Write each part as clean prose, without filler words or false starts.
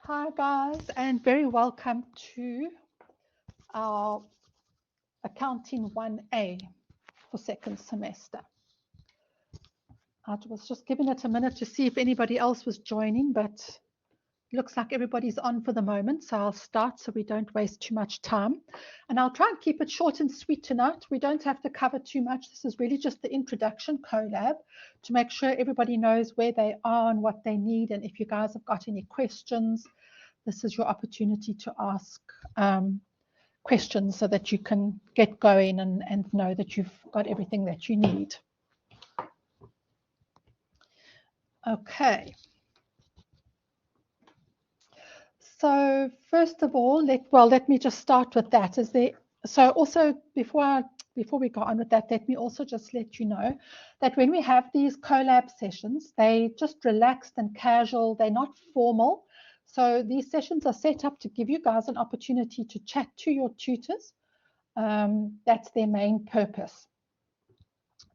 Hi guys, and very welcome to our Accounting 1A for second semester. I was just giving it a minute to see if anybody else was joining, but looks like everybody's on for the moment, so I'll start so we don't waste too much time. And I'll try and keep it short and sweet tonight. We don't have to cover too much. This is really just the introduction collab to make sure everybody knows where they are and what they need. And if you guys have got any questions, this is your opportunity to ask questions so that you can get going and know that you've got everything that you need. Okay. So first of all, let me just start with that. So also before we go on with that, let me also just let you know that when we have these collab sessions, they just relaxed and casual. They're not formal. So these sessions are set up to give you guys an opportunity to chat to your tutors. That's their main purpose.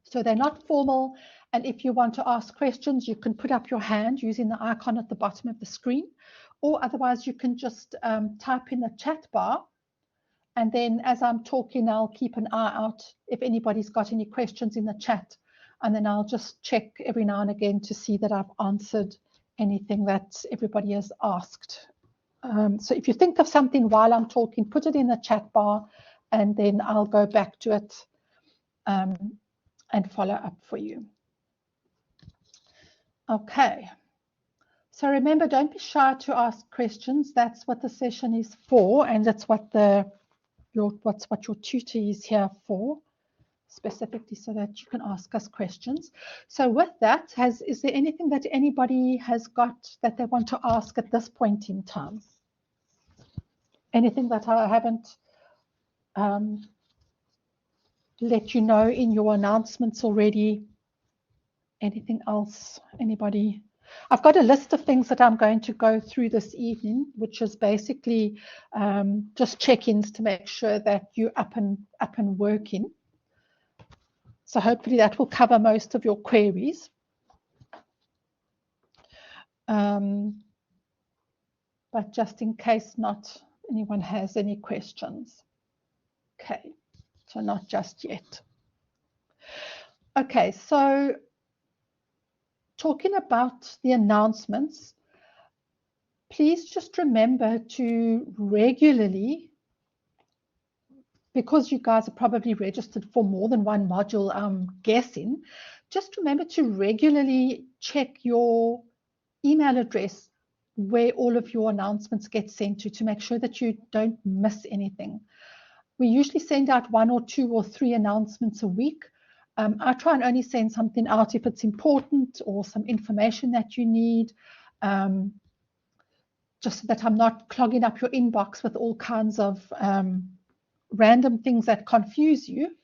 So they're not formal. And if you want to ask questions, you can put up your hand using the icon at the bottom of the screen. Or otherwise, you can just type in the chat bar. And then as I'm talking, I'll keep an eye out if anybody's got any questions in the chat. And then I'll just check every now and again to see that I've answered anything that everybody has asked. So if you think of something while I'm talking, put it in the chat bar, and then I'll go back to it and follow up for you. Okay. So remember, don't be shy to ask questions. That's what the session is for, and that's what your tutor is here for, specifically so that you can ask us questions. So with that, is there anything that anybody has got that they want to ask at this point in time? Anything that I haven't let you know in your announcements already? Anything else? Anybody? I've got a list of things that I'm going to go through this evening, which is basically just check-ins to make sure that you're up and working. So hopefully that will cover most of your queries. But just in case not anyone has any questions. Okay, so not just yet. Okay, so talking about the announcements, please just remember to regularly, because you guys are probably registered for more than one module, I'm guessing, just remember to regularly check your email address where all of your announcements get sent to make sure that you don't miss anything. We usually send out 1 or 2 or 3 announcements a week. I try and only send something out if it's important or some information that you need, just so that I'm not clogging up your inbox with all kinds of random things that confuse you.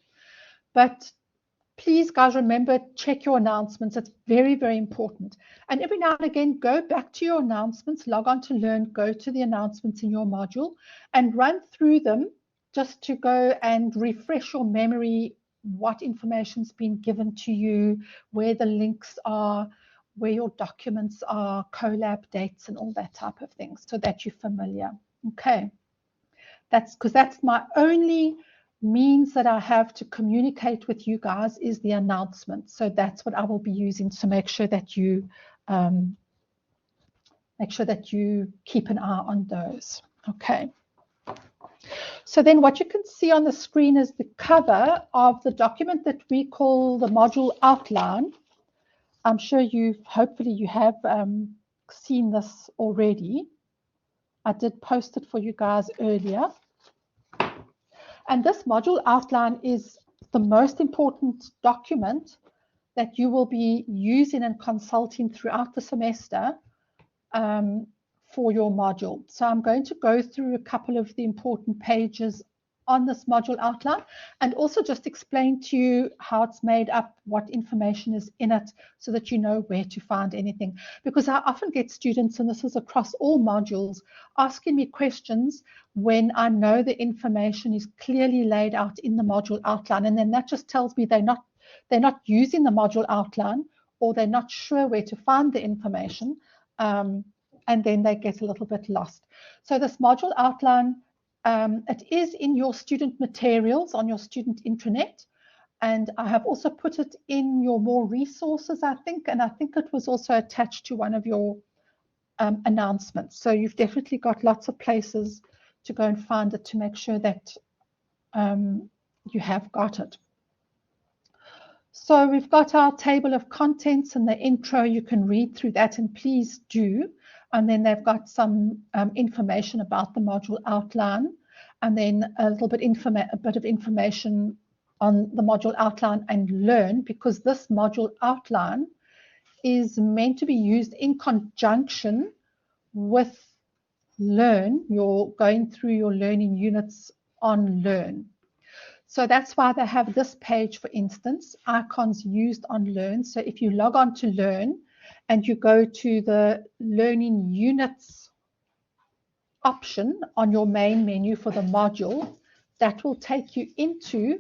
But please, guys, remember, check your announcements. It's very, very important. And every now and again, go back to your announcements, log on to Learn, go to the announcements in your module and run through them just to go and refresh your memory, what information's been given to you, where the links are, where your documents are, collab dates and all that type of thing, so that you're familiar. Okay. That's because that's my only means that I have to communicate with you guys is the announcement. So that's what I will be using to make sure that you keep an eye on those. Okay. So then what you can see on the screen is the cover of the document that we call the module outline. I'm sure hopefully you have seen this already. I did post it for you guys earlier. And this module outline is the most important document that you will be using and consulting throughout the semester for your module. So I'm going to go through a couple of the important pages on this module outline and also just explain to you how it's made up, what information is in it, so that you know where to find anything. Because I often get students, and this is across all modules, asking me questions when I know the information is clearly laid out in the module outline, and then that just tells me they're not using the module outline, or they're not sure where to find the information. and then they get a little bit lost. So this module outline, it is in your student materials on your student intranet, and I have also put it in your more resources, I think, and I think it was also attached to one of your announcements. So you've definitely got lots of places to go and find it to make sure that you have got it. So we've got our table of contents and the intro. You can read through that, and please do. And then they've got some information about the module outline, and then a little bit of information on the module outline and learn, because this module outline is meant to be used in conjunction with learn. You're going through your learning units on learn. So that's why they have this page, for instance, icons used on learn. So if you log on to learn and you go to the learning units option on your main menu for the module, that will take you into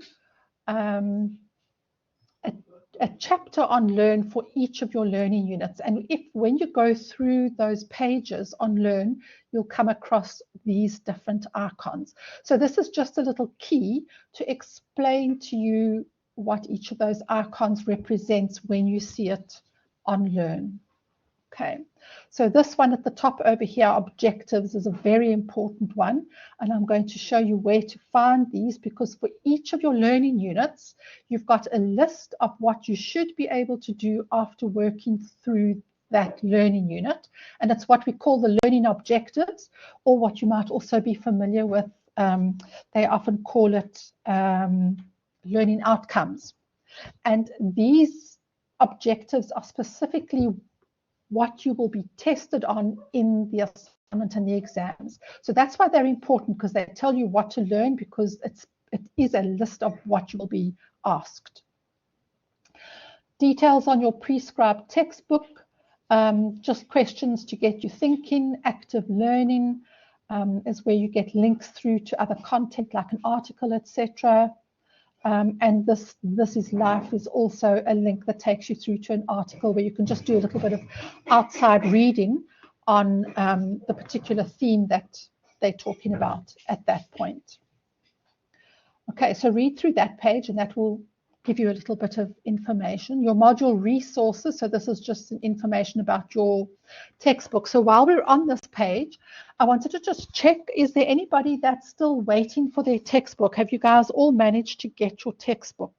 a chapter on learn for each of your learning units. And when you go through those pages on learn, you'll come across these different icons. So this is just a little key to explain to you what each of those icons represents when you see it on learn. Okay, so this one at the top over here, objectives, is a very important one, and I'm going to show you where to find these, because for each of your learning units, you've got a list of what you should be able to do after working through that learning unit, and it's what we call the learning objectives, or what you might also be familiar with, they often call it learning outcomes. And these objectives are specifically what you will be tested on in the assignment and the exams. So that's why they're important, because they tell you what to learn, because it is a list of what you will be asked. Details on your prescribed textbook, just questions to get you thinking. Active learning is where you get links through to other content like an article, etc. And this is life is also a link that takes you through to an article where you can just do a little bit of outside reading on the particular theme that they're talking about at that point. Okay, so read through that page, and that will give you a little bit of information. Your module resources, so this is just some information about your textbook. So while we're on this page, I wanted to just check, is there anybody that's still waiting for their textbook? Have you guys all managed to get your textbook?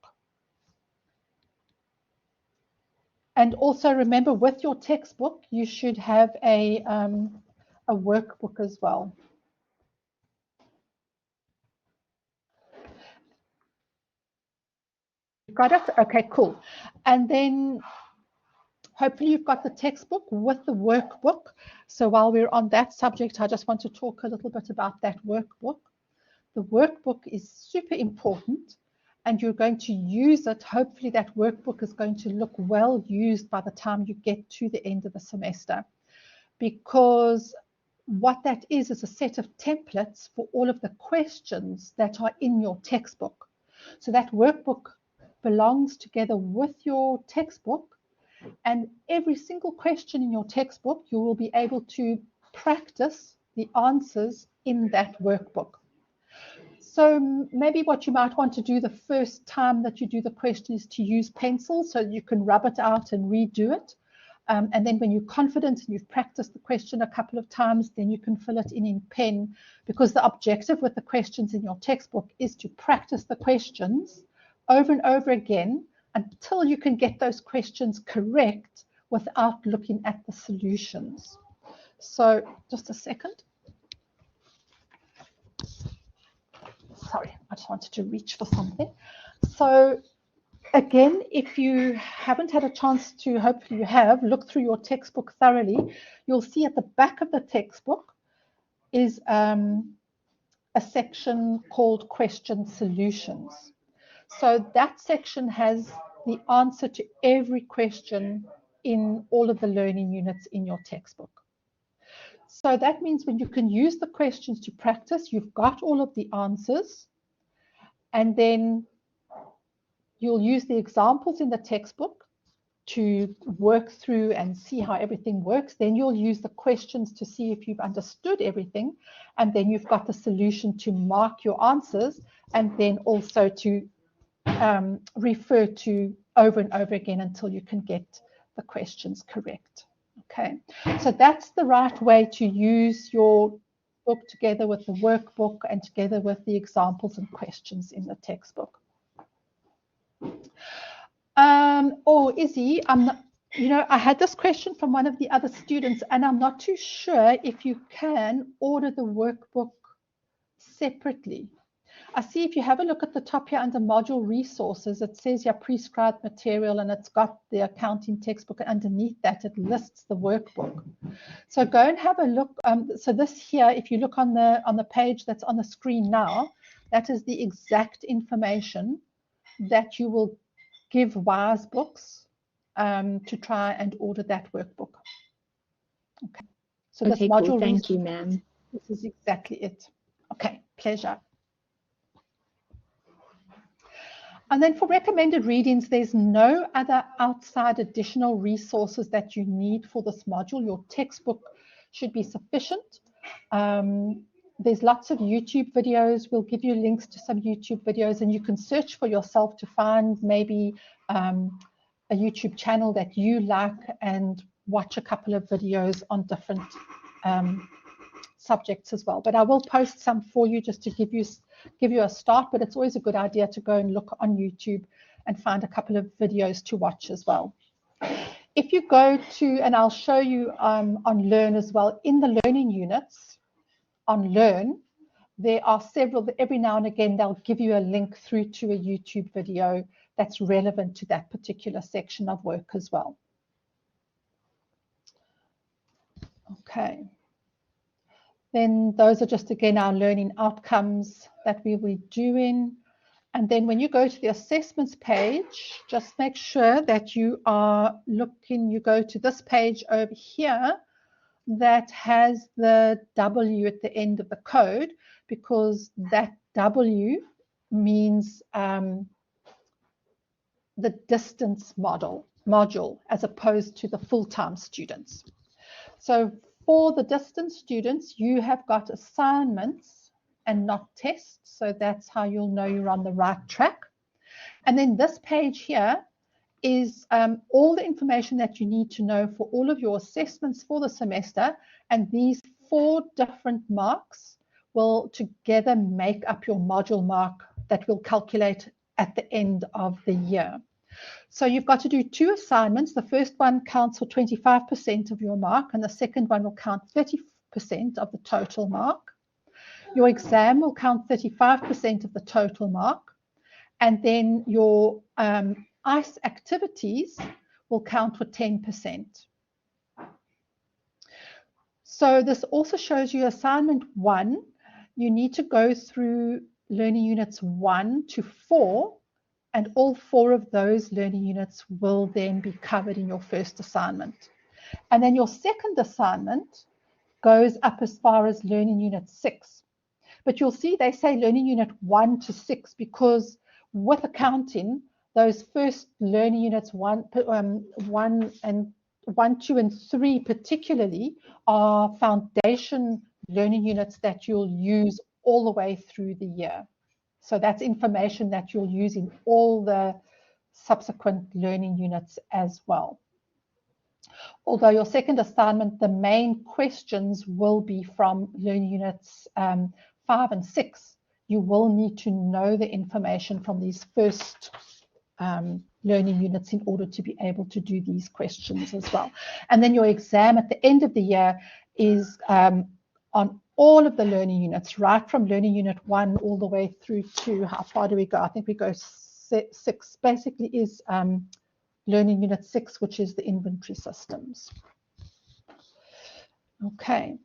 And also remember, with your textbook, you should have a workbook as well. Got it? Okay, cool. And then hopefully you've got the textbook with the workbook. So while we're on that subject, I just want to talk a little bit about that workbook. The workbook is super important, and you're going to use it. Hopefully that workbook is going to look well used by the time you get to the end of the semester, because what that is a set of templates for all of the questions that are in your textbook. So that workbook belongs together with your textbook, and every single question in your textbook, you will be able to practice the answers in that workbook. So maybe what you might want to do the first time that you do the question is to use pencil, so you can rub it out and redo it. And then when you're confident and you've practiced the question a couple of times, then you can fill it in pen, because the objective with the questions in your textbook is to practice the questions over and over again until you can get those questions correct without looking at the solutions. So just a second. Sorry, I just wanted to reach for something. So again, if you haven't had a chance to, hopefully you have, look through your textbook thoroughly, you'll see at the back of the textbook is a section called Question Solutions. So that section has the answer to every question in all of the learning units in your textbook. So that means when you can use the questions to practice, you've got all of the answers, and then you'll use the examples in the textbook to work through and see how everything works. Then you'll use the questions to see if you've understood everything. And then you've got the solution to mark your answers, and then also to refer to over and over again until you can get the questions correct. Okay, so that's the right way to use your book together with the workbook and together with the examples and questions in the textbook. Izzy, I had this question from one of the other students, and I'm not too sure if you can order the workbook separately. I see if you have a look at the top here under module resources, it says your prescribed material, and it's got the accounting textbook, and underneath that it lists the workbook. So go and have a look. So this here, if you look on the page that's on the screen now, that is the exact information that you will give Wise Books to try and order that workbook. Okay. So this module, cool. Thank you, ma'am. This is exactly it. Okay, pleasure. And then for recommended readings, there's no other outside additional resources that you need for this module. Your textbook should be sufficient. There's lots of YouTube videos. We'll give you links to some YouTube videos, and you can search for yourself to find maybe a YouTube channel that you like and watch a couple of videos on different subjects as well. But I will post some for you just to give you a start, but it's always a good idea to go and look on YouTube and find a couple of videos to watch as well. If you go to, and I'll show you on Learn as well, in the learning units on Learn, there are several, every now and again they'll give you a link through to a YouTube video that's relevant to that particular section of work as well. Okay. Then those are just, again, our learning outcomes that we will be doing. And then when you go to the assessments page, just make sure that you are looking, you go to this page over here that has the W at the end of the code, because that W means the distance module as opposed to the full-time students. So for the distance students, you have got assignments and not tests. So that's how you'll know you're on the right track. And then this page here is all the information that you need to know for all of your assessments for the semester. And these 4 different marks will together make up your module mark that we'll calculate at the end of the year. So you've got to do 2 assignments. The first one counts for 25% of your mark, and the second one will count 30% of the total mark. Your exam will count 35% of the total mark, and then your ICE activities will count for 10%. So this also shows you assignment 1. You need to go through learning units 1 to 4, and all 4 of those learning units will then be covered in your first assignment. And then your second assignment goes up as far as learning unit 6. But you'll see they say learning unit 1 to 6 because with accounting, those first learning units 1, 2, and 3 particularly are foundation learning units that you'll use all the way through the year. So that's information that you'll use in all the subsequent learning units as well. Although your second assignment, the main questions will be from learning units 5 and 6. You will need to know the information from these first learning units in order to be able to do these questions as well. And then your exam at the end of the year is on all of the learning units, right from learning unit 1 all the way through to, how far do we go? I think we go 6, basically is learning unit 6, which is the inventory systems. Okay.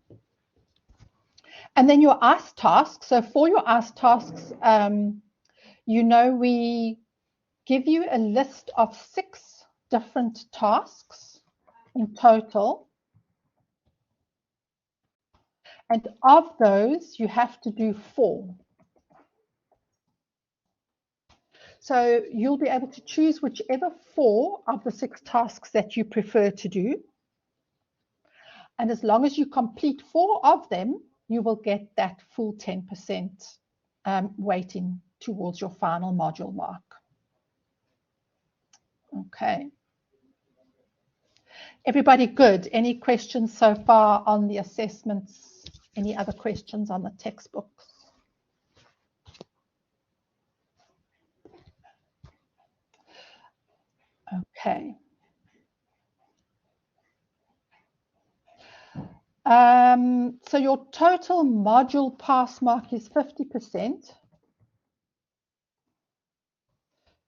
And then your ICE tasks. So for your ICE tasks, you know, we give you a list of 6 different tasks in total. And of those, you have to do 4. So you'll be able to choose whichever 4 of the 6 tasks that you prefer to do. And as long as you complete 4 of them, you will get that full 10% weighting towards your final module mark. Okay. Everybody good? Any questions so far on the assessments? Any other questions on the textbooks? Okay. So your total module pass mark is 50%.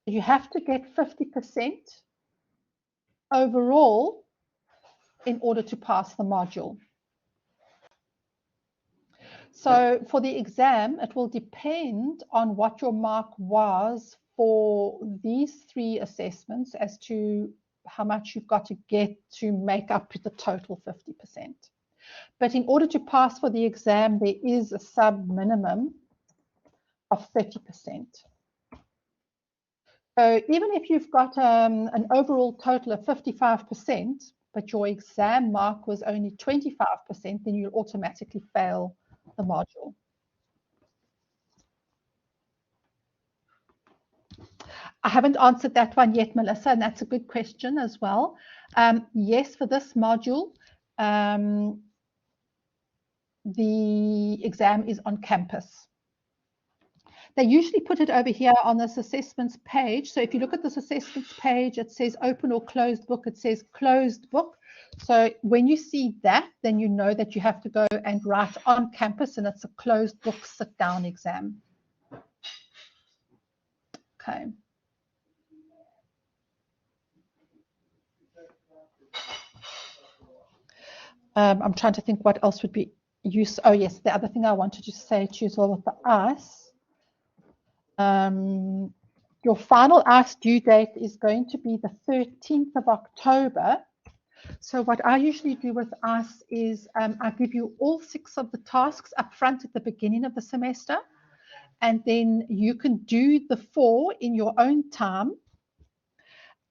You have to get 50% overall in order to pass the module. So for the exam, it will depend on what your mark was for these 3 assessments as to how much you've got to get to make up the total 50%. But in order to pass for the exam, there is a sub minimum of 30%. So even if you've got an overall total of 55%, but your exam mark was only 25%, then you'll automatically fail the module. I haven't answered that one yet, Melissa, and that's a good question as well. Yes, for this module, the exam is on campus. They usually put it over here on this assessments page. So if you look at this assessments page, it says open or closed book. It says closed book. So when you see that, then you know that you have to go and write on campus, and it's a closed book sit down exam. Okay. I'm trying to think what else would be useful. Oh yes, the other thing I wanted to say to you as well with the ICE. Your final ICE due date is going to be the 13th of October. So what I usually do with ICE is I give you all 6 of the tasks up front at the beginning of the semester, and then you can do the 4 in your own time.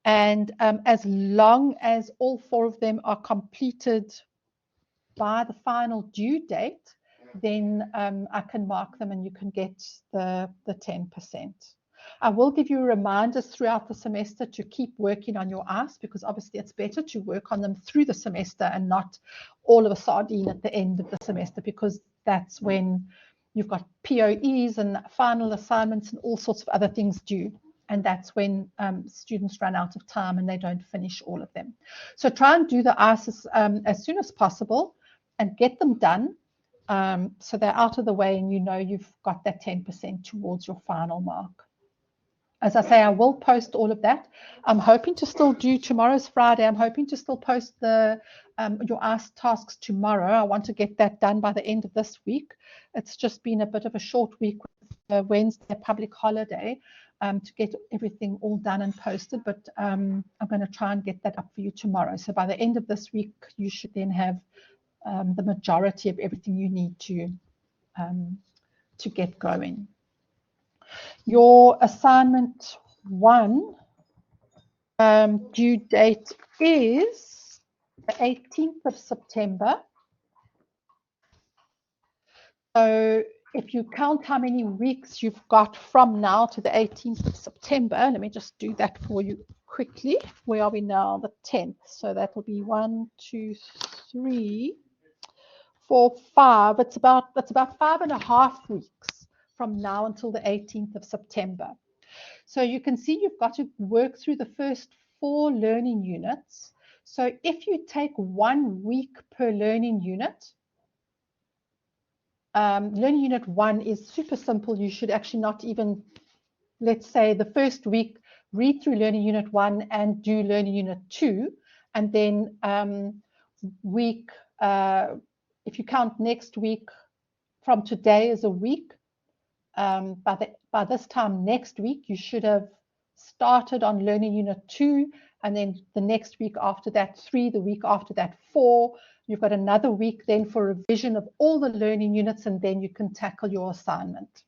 And as long as all 4 of them are completed by the final due date, then I can mark them and you can get the 10%. I will give you reminders throughout the semester to keep working on your ICE, because obviously it's better to work on them through the semester and not all of a sardine at the end of the semester, because that's when you've got POEs and final assignments and all sorts of other things due. And that's when students run out of time and they don't finish all of them. So try and do the ICEs as soon as possible and get them done, so they're out of the way and you know you've got that 10% towards your final mark. As I say, I will post all of that. I'm hoping to still do, tomorrow's Friday, I'm hoping to still post the your ICE tasks tomorrow. I want to get that done by the end of this week. It's just been a bit of a short week with the Wednesday public holiday to get everything all done and posted, but I'm going to try and get that up for you tomorrow. So by the end of this week, you should then have the majority of everything you need to get going. Your assignment 1 due date is the 18th of September. So if you count how many weeks you've got from now to the 18th of September, let me just do that for you quickly. Where are we now? The 10th. So that will be 1, 2, 3, 4, 5. It's about 5.5 weeks from now until the 18th of September. So you can see you've got to work through the first 4 learning units. So if you take 1 week per learning unit, learning unit 1 is super simple. You should actually not even, let's say the first week, read through learning unit 1 and do learning unit 2. And then if you count next week from today as a week, by this time next week, you should have started on learning unit 2, and then the next week after that 3, the week after that 4. You've got another week then for revision of all the learning units, and then you can tackle your assignment.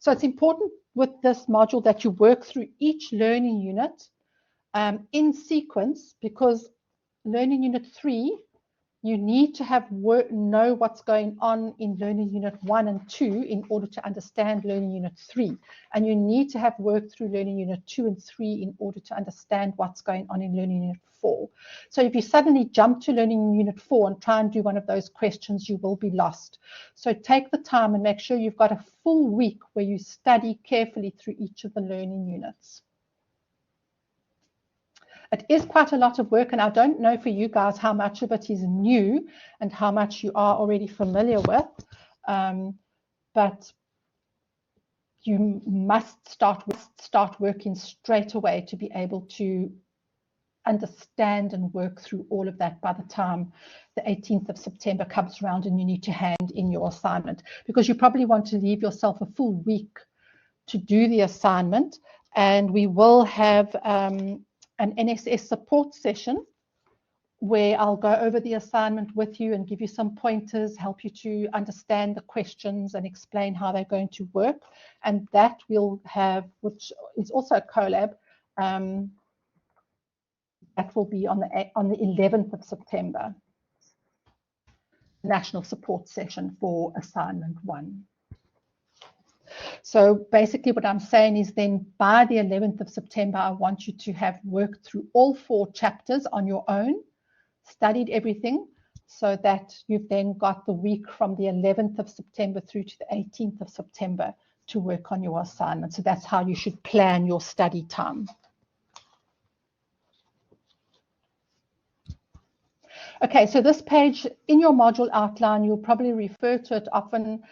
So it's important with this module that you work through each learning unit in sequence, because learning unit 3, you need to know what's going on in learning unit 1 and 2 in order to understand learning unit 3. And you need to have worked through learning unit 2 and 3 in order to understand what's going on in learning unit 4. So if you suddenly jump to learning unit 4 and try and do one of those questions, you will be lost. So take the time and make sure you've got a full week where you study carefully through each of the learning units. It is quite a lot of work, and I don't know for you guys how much of it is new and how much you are already familiar with, but you must start working straight away to be able to understand and work through all of that by the time the 18th of September comes around and you need to hand in your assignment, because you probably want to leave yourself a full week to do the assignment. And we will have an NSS support session where I'll go over the assignment with you and give you some pointers, help you to understand the questions and explain how they're going to work. And that we'll have, which is also a collab, that will be on the 11th of September, national support session for assignment 1. So basically what I'm saying is then by the 11th of September, I want you to have worked through all 4 chapters on your own, studied everything, so that you've then got the week from the 11th of September through to the 18th of September to work on your assignment. So that's how you should plan your study time. Okay, so this page in your module outline, you'll probably refer to it often.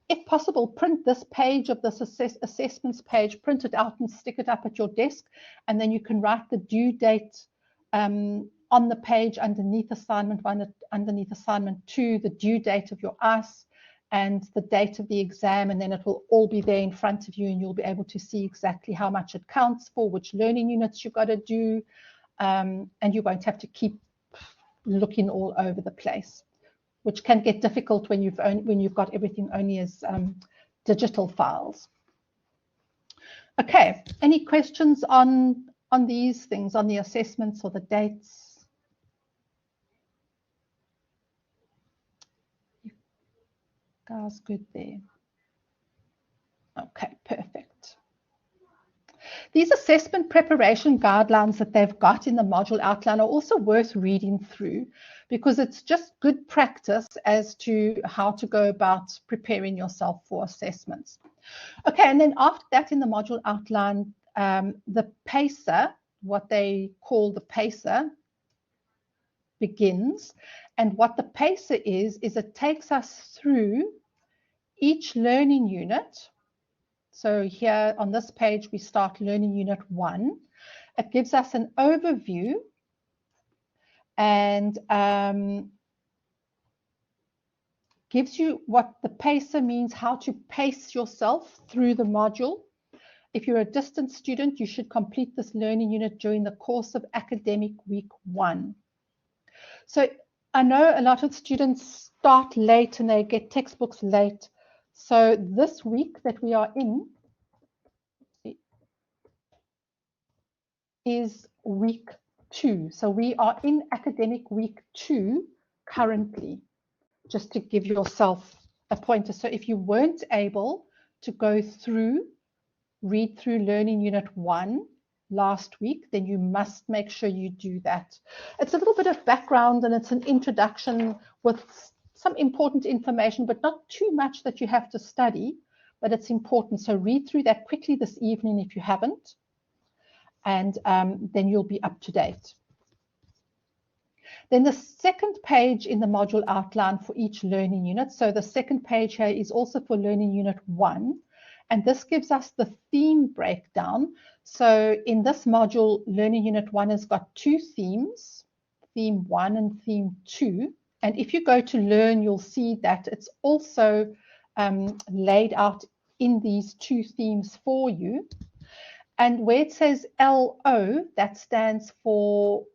If possible, print this page of this assessments page, print it out and stick it up at your desk, and then you can write the due date on the page underneath assignment 1, underneath assignment 2, the due date of your ICE and the date of the exam, and then it will all be there in front of you, and you'll be able to see exactly how much it counts for, which learning units you've got to do, and you won't have to keep looking all over the place, which can get difficult when you've got everything only as digital files. Okay, any questions on these things, on the assessments or the dates? You guys good there? Okay, perfect. These assessment preparation guidelines that they've got in the module outline are also worth reading through, because it's just good practice as to how to go about preparing yourself for assessments. Okay, and then after that in the module outline, the PACER, what they call the PACER, begins. And what the PACER is it takes us through each learning unit. So here on this page, we start learning unit 1. It gives us an overview and gives you what the PACER means, how to pace yourself through the module. If you're a distant student, you should complete this learning unit during the course of academic week 1. So I know a lot of students start late and they get textbooks late. So this week that we are in is week 2. So we are in academic week 2 currently, just to give yourself a pointer. So if you weren't able to go through, read through learning unit 1 last week, then you must make sure you do that. It's a little bit of background and it's an introduction with some important information, but not too much that you have to study, but it's important. So read through that quickly this evening if you haven't, and then you'll be up to date. Then the second page in the module outline for each learning unit. So the second page here is also for learning unit 1. And this gives us the theme breakdown. So in this module, learning unit 1 has got 2 themes, theme 1 and theme 2. And if you go to learn, you'll see that it's also laid out in these 2 themes for you. And where it says LO, that stands for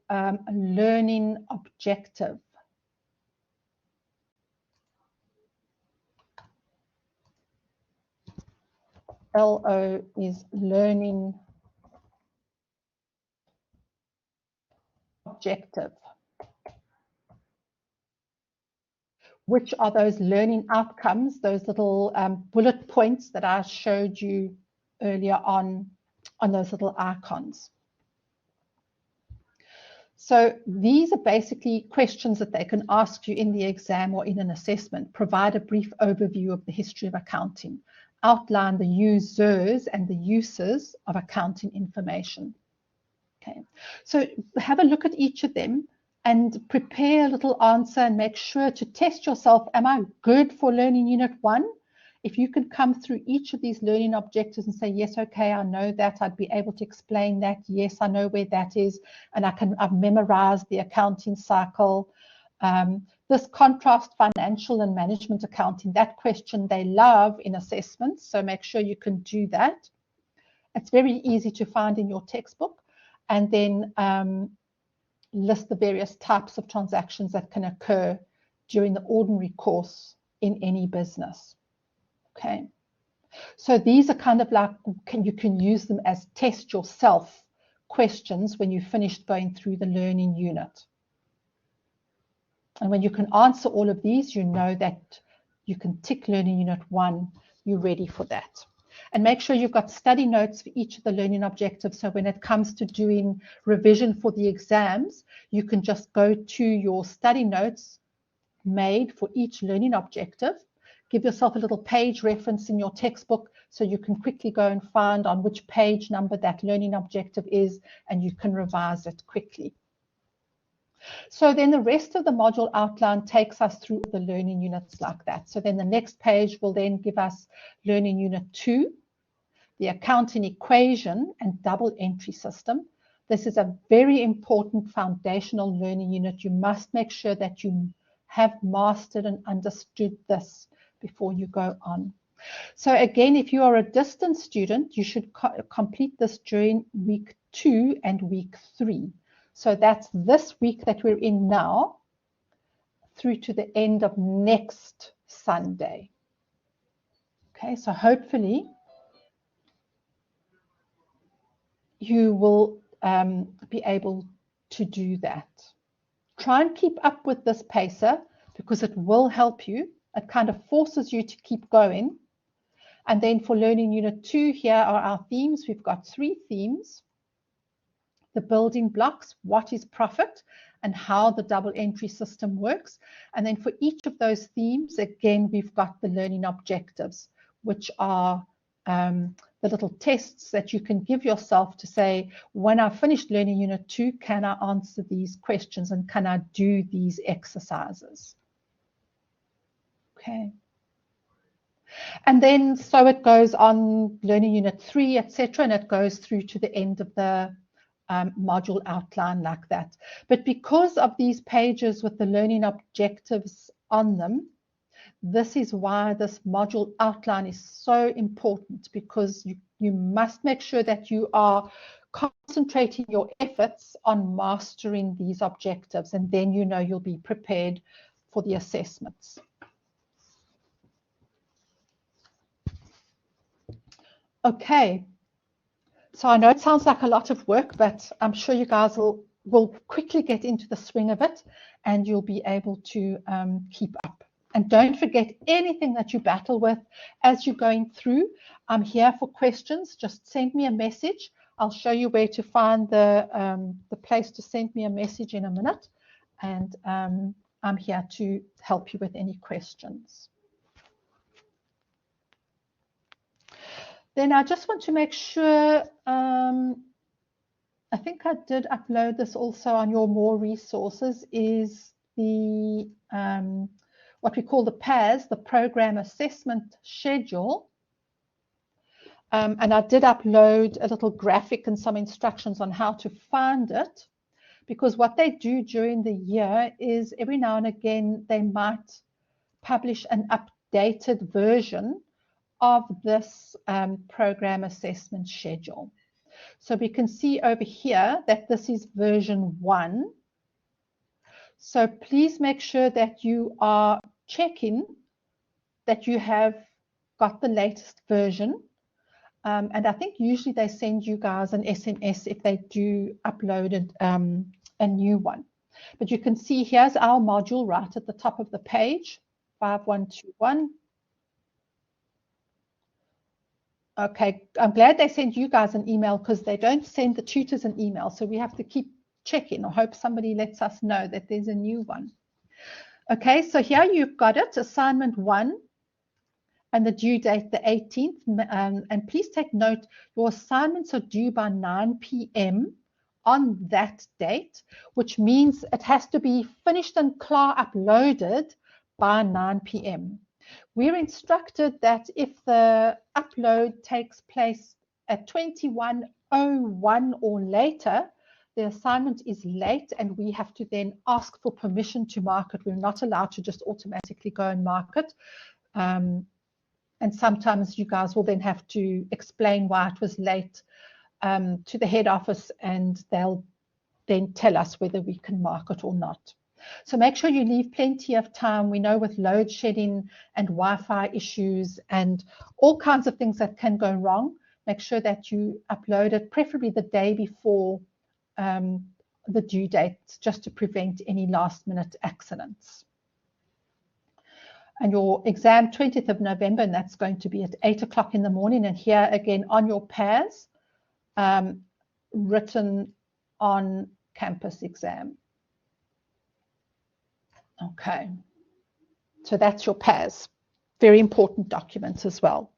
learning objective. LO is learning objective. Which are those learning outcomes, those little bullet points that I showed you earlier on those little icons. So these are basically questions that they can ask you in the exam or in an assessment. Provide a brief overview of the history of accounting. Outline the users and the uses of accounting information. Okay, so have a look at each of them and prepare a little answer and make sure to test yourself. Am I good for learning unit 1? If you can come through each of these learning objectives and say, yes, okay, I know that, I'd be able to explain that. Yes, I know where that is. And I've memorized the accounting cycle. This contrast financial and management accounting, that question they love in assessments. So make sure you can do that. It's very easy to find in your textbook. And then list the various types of transactions that can occur during the ordinary course in any business. Okay, so these are kind of like, you can use them as test yourself questions when you've finished going through the learning unit. And when you can answer all of these, you know that you can tick learning unit 1, you're ready for that. And make sure you've got study notes for each of the learning objectives. So when it comes to doing revision for the exams, you can just go to your study notes made for each learning objective. Give yourself a little page reference in your textbook so you can quickly go and find on which page number that learning objective is, and you can revise it quickly. So then the rest of the module outline takes us through the learning units like that. So then the next page will then give us learning unit 2, the accounting equation and double entry system. This is a very important foundational learning unit. You must make sure that you have mastered and understood this before you go on. So again, if you are a distance student, you should complete this during week 2 and week 3. So that's this week that we're in now through to the end of next Sunday. Okay, so hopefully you will be able to do that. Try and keep up with this pacer because it will help you. It kind of forces you to keep going. And then for learning unit 2, here are our themes. We've got 3 themes. The building blocks, what is profit, and how the double entry system works. And then for each of those themes, again, we've got the learning objectives, which are the little tests that you can give yourself to say, when I've finished learning unit 2, can I answer these questions and can I do these exercises? Okay. And then so it goes on learning unit 3, etc., and it goes through to the end of the module outline like that. But because of these pages with the learning objectives on them, this is why this module outline is so important, because you must make sure that you are concentrating your efforts on mastering these objectives, and then you know you'll be prepared for the assessments. Okay, so I know it sounds like a lot of work, but I'm sure you guys will quickly get into the swing of it and you'll be able to keep up. And don't forget anything that you battle with as you're going through. I'm here for questions. Just send me a message. I'll show you where to find the place to send me a message in a minute. And I'm here to help you with any questions. Then I just want to make sure, I think I did upload this also on your more resources, is the what we call the PAS, the Program Assessment Schedule. And I did upload a little graphic and some instructions on how to find it, because what they do during the year is every now and again they might publish an updated version of this program assessment schedule. So we can see over here that this is version 1. So please make sure that you are checking that you have got the latest version. And I think usually they send you guys an SMS if they do upload a new one. But you can see here's our module right at the top of the page, 5121. Okay, I'm glad they sent you guys an email because they don't send the tutors an email. So we have to keep checking or hope somebody lets us know that there's a new one. Okay, so here you've got it, assignment 1. And the due date, the 18th. And please take note, your assignments are due by 9 p.m. on that date, which means it has to be finished and uploaded by 9 p.m. We're instructed that if the upload takes place at 21:01 or later, the assignment is late and we have to then ask for permission to mark it. We're not allowed to just automatically go and mark it. And sometimes you guys will then have to explain why it was late to the head office, and they'll then tell us whether we can mark it or not. So make sure you leave plenty of time. We know with load shedding and Wi-Fi issues and all kinds of things that can go wrong, make sure that you upload it, preferably the day before the due date, just to prevent any last-minute accidents. And your exam 20th of November, and that's going to be at 8 o'clock in the morning. And here again on your PAS, written on campus exam. Okay, so that's your PAS. Very important documents as well.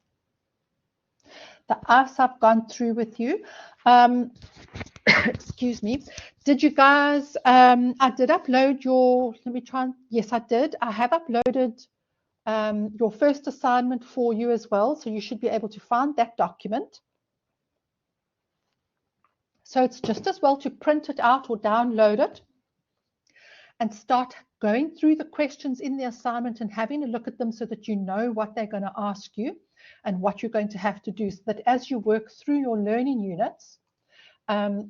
The ICE I've gone through with you. Excuse me. Did you guys, I did upload your, let me try, yes I did. I have uploaded your first assignment for you as well, so you should be able to find that document. So it's just as well to print it out or download it and start going through the questions in the assignment and having a look at them so that you know what they're going to ask you and what you're going to have to do, so that as you work through your learning units,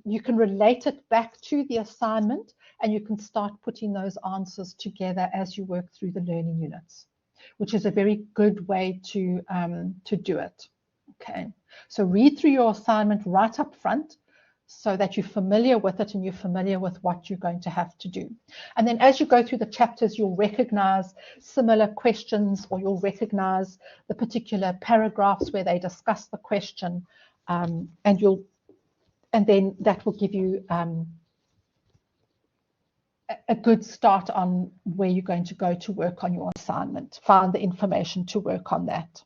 you can relate it back to the assignment and you can start putting those answers together as you work through the learning units, which is a very good way to do it. Okay, so read through your assignment right up front so that you're familiar with it and you're familiar with what you're going to have to do. And then as you go through the chapters, you'll recognize similar questions, or you'll recognize the particular paragraphs where they discuss the question, and then that will give you a good start on where you're going to go to work on your assignment, find the information to work on that.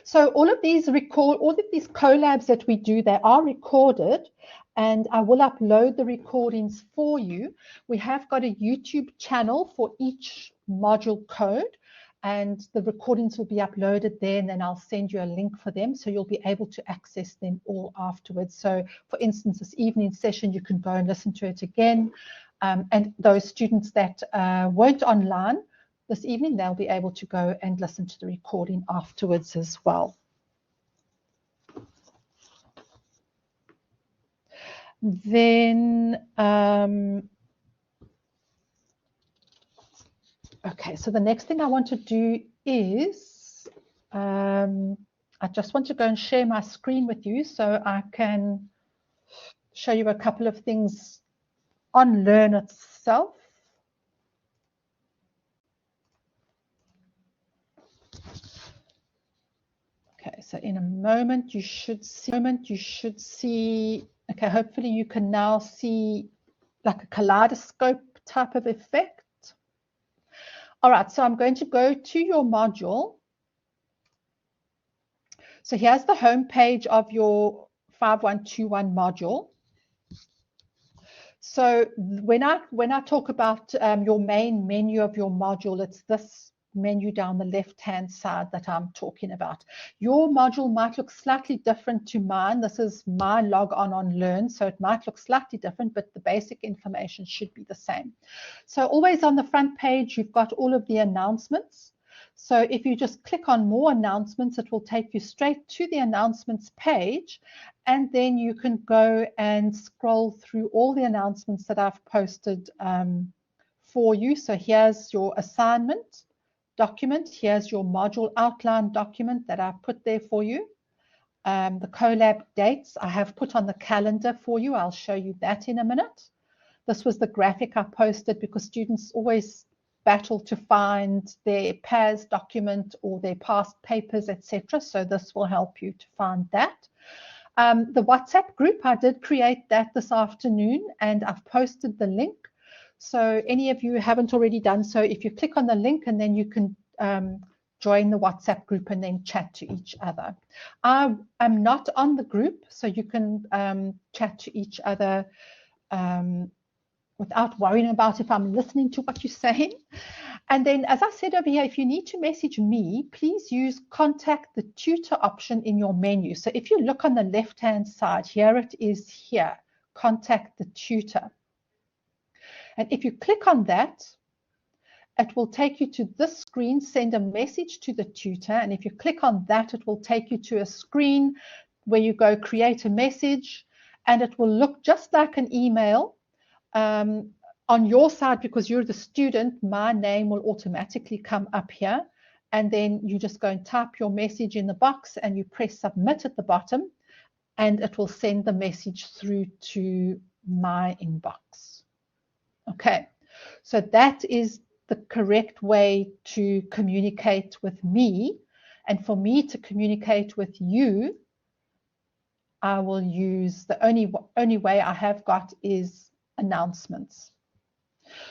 So all of these collabs that we do, they are recorded, and I will upload the recordings for you. We have got a YouTube channel for each module code, and the recordings will be uploaded there, and then I'll send you a link for them so you'll be able to access them all afterwards. So for instance, this evening session, you can go and listen to it again, and those students that weren't online this evening, they'll be able to go and listen to the recording afterwards as well. Then, okay, so the next thing I want to do is, I just want to go and share my screen with you so I can show you a couple of things on Learn itself. Okay, so in a moment you should see, okay, hopefully you can now see like a kaleidoscope type of effect. All right, so I'm going to go to your module. So here's the home page of your 5121 module. So when I talk about your main menu of your module, it's this menu down the left-hand side that I'm talking about. Your module might look slightly different to mine. This is my log on Learn, so it might look slightly different, but the basic information should be the same. So always on the front page, you've got all of the announcements. So if you just click on more announcements, it will take you straight to the announcements page, and then you can go and scroll through all the announcements that I've posted for you. So here's your assignment document. Here's your module outline document that I've put there for you. The Collab dates I have put on the calendar for you. I'll show you that in a minute. This was the graphic I posted because students always battle to find their PAS document or their past papers, etc. So this will help you to find that. The WhatsApp group, I did create that this afternoon and I've posted the link. So any of you who haven't already done so, if you click on the link and then you can join the WhatsApp group and then chat to each other. I am not on the group, so you can chat to each other without worrying about if I'm listening to what you're saying. And then, as I said over here, if you need to message me, please use contact the tutor option in your menu. So if you look on the left-hand side, here it is here, contact the tutor. And if you click on that, it will take you to this screen, send a message to the tutor. And if you click on that, it will take you to a screen where you go create a message, and it will look just like an email. On your side, because you're the student, my name will automatically come up here, and then you just go and type your message in the box and you press submit at the bottom, and it will send the message through to my inbox. Okay, so that is the correct way to communicate with me, and for me to communicate with you, I will use the only way I have got is announcements.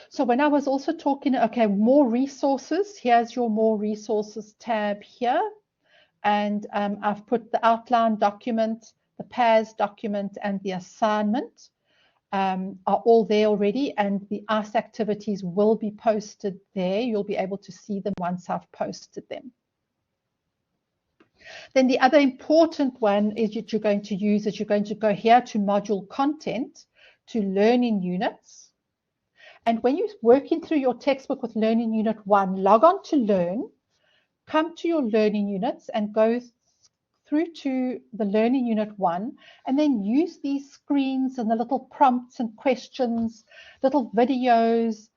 So when I was also talking, okay, more resources, here's your more resources tab here. And I've put the outline document, the PAS document, and the assignment are all there already. And the ICE activities will be posted there. You'll be able to see them once I've posted them. Then the other important one is that you're going to use is you're going to go here to module content, to learning units. And when you're working through your textbook with Learning Unit 1, log on to Learn, come to your Learning Units and go through to the Learning Unit 1, and then use these screens and the little prompts and questions, little videos,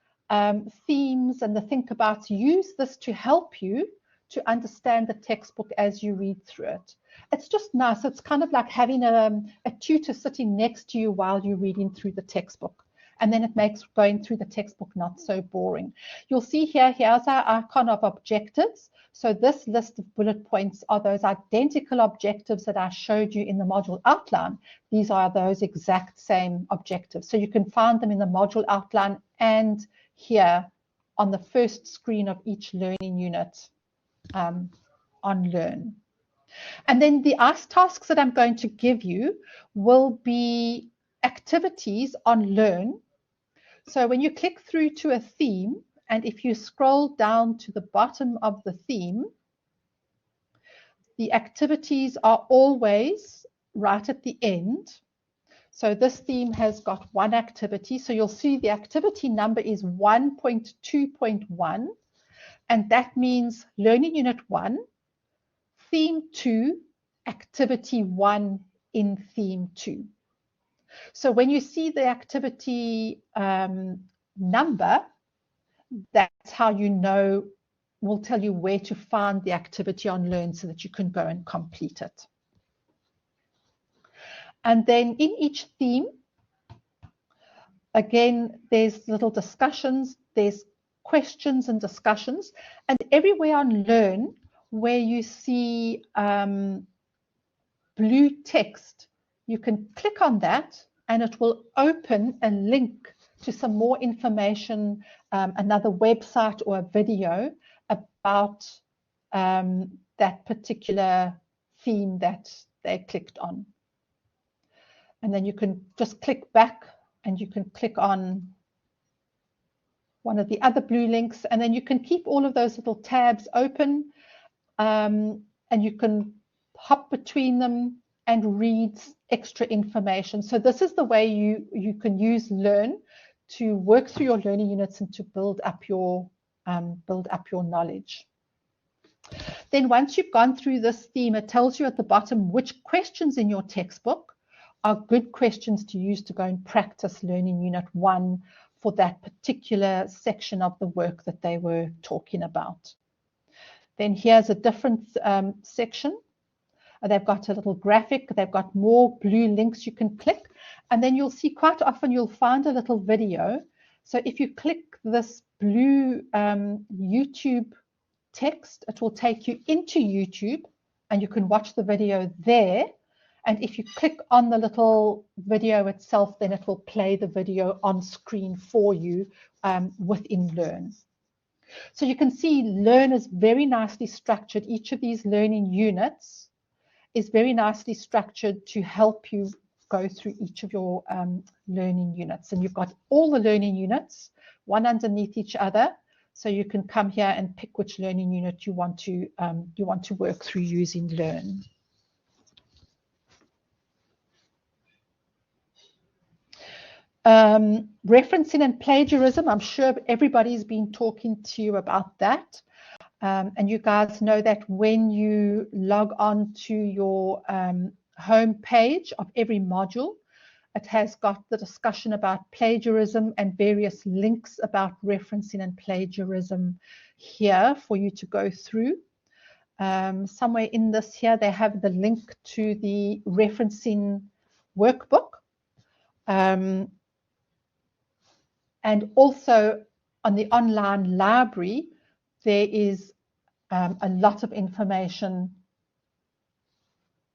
themes, and the think abouts. Use this to help you to understand the textbook as you read through it. It's just nice. It's kind of like having a tutor sitting next to you while you're reading through the textbook. And then it makes going through the textbook not so boring. You'll see here, here's our icon of objectives. So this list of bullet points are those identical objectives that I showed you in the module outline. These are those exact same objectives. So you can find them in the module outline and here on the first screen of each learning unit on Learn. And then the ICE tasks that I'm going to give you will be activities on Learn. So when you click through to a theme, and if you scroll down to the bottom of the theme, the activities are always right at the end. So this theme has got one activity. So you'll see the activity number is 1.2.1, and that means Learning Unit 1, Theme 2, Activity 1 in Theme 2. So when you see the activity number, that's how you know, will tell you where to find the activity on Learn so that you can go and complete it. And then in each theme, again, there's little discussions, there's questions and discussions, and everywhere on Learn where you see blue text, you can click on that and it will open a link to some more information, another website or a video about that particular theme that they clicked on. And then you can just click back and you can click on one of the other blue links, and then you can keep all of those little tabs open, and you can hop between them and read extra information. So this is the way you can use Learn to work through your learning units and to build up your knowledge. Then once you've gone through this theme, it tells you at the bottom which questions in your textbook are good questions to use to go and practice Learning Unit 1 for that particular section of the work that they were talking about. Then here's a different section. They've got a little graphic. They've got more blue links you can click. And then you'll see quite often you'll find a little video. So if you click this blue YouTube text, it will take you into YouTube and you can watch the video there. And if you click on the little video itself, then it will play the video on screen for you within Learn. So you can see Learn is very nicely structured. Each of these learning units is very nicely structured to help you go through each of your learning units. And you've got all the learning units, one underneath each other. So you can come here and pick which learning unit you want to work through using Learn. Referencing and plagiarism, I'm sure everybody's been talking to you about that. And you guys know that when you log on to your home page of every module, it has got the discussion about plagiarism and various links about referencing and plagiarism here for you to go through. Somewhere in this here, they have the link to the referencing workbook. And also on the online library, there is a lot of information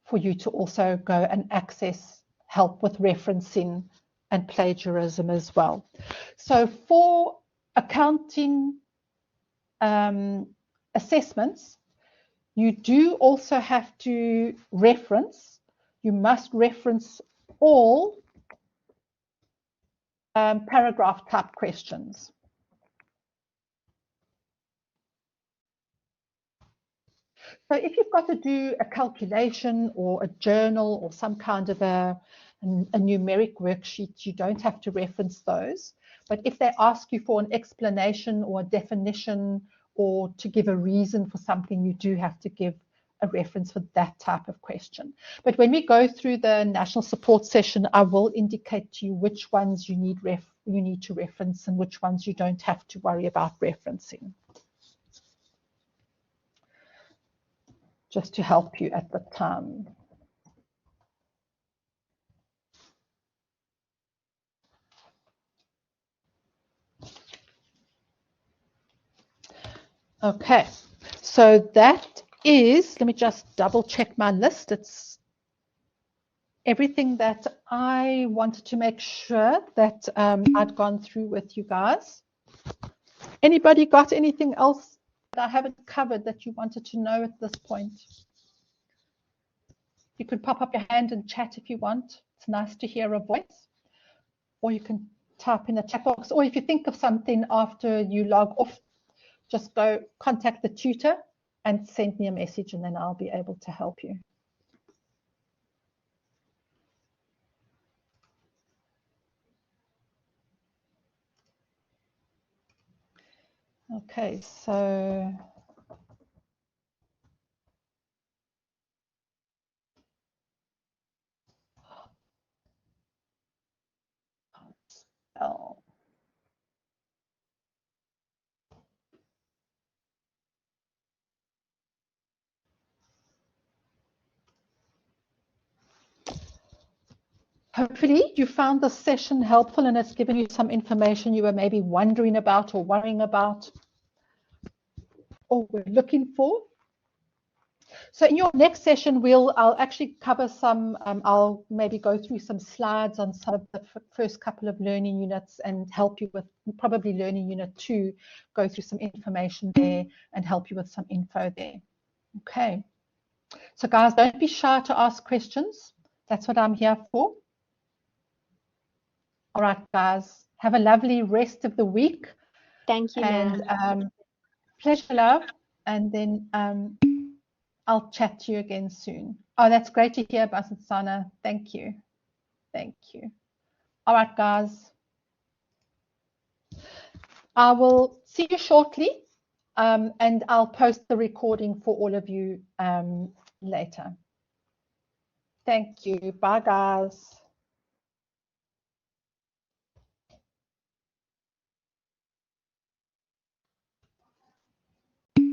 for you to also go and access help with referencing and plagiarism as well. So for accounting assessments, you do also have to reference, you must reference all paragraph type questions. So if you've got to do a calculation or a journal or some kind of a numeric worksheet, you don't have to reference those. But if they ask you for an explanation or a definition or to give a reason for something, you do have to give a reference for that type of question. But when we go through the national support session, I will indicate to you which ones you need to reference and which ones you don't have to worry about referencing, just to help you at the time. Okay, so that is, let me just double check my list. It's everything that I wanted to make sure that I'd gone through with you guys. Anybody got anything else that I haven't covered that you wanted to know at this point? You could pop up your hand and chat if you want. It's nice to hear a voice. Or you can type in the chat box. Or if you think of something after you log off, just go contact the tutor and send me a message, and then I'll be able to help you. Okay, so hopefully you found this session helpful and it's given you some information you were maybe wondering about or worrying about or were looking for. So in your next session, I'll actually cover some, I'll maybe go through some slides on some of the first couple of learning units and help you with probably learning unit 2, go through some information there and help you with some info there. Okay. So guys, don't be shy to ask questions. That's what I'm here for. All right, guys, have a lovely rest of the week. Thank you, and pleasure, love. And then I'll chat to you again soon. Oh, that's great to hear, Basitsana. Thank you. Thank you. All right, guys. I will see you shortly, and I'll post the recording for all of you later. Thank you. Bye, guys.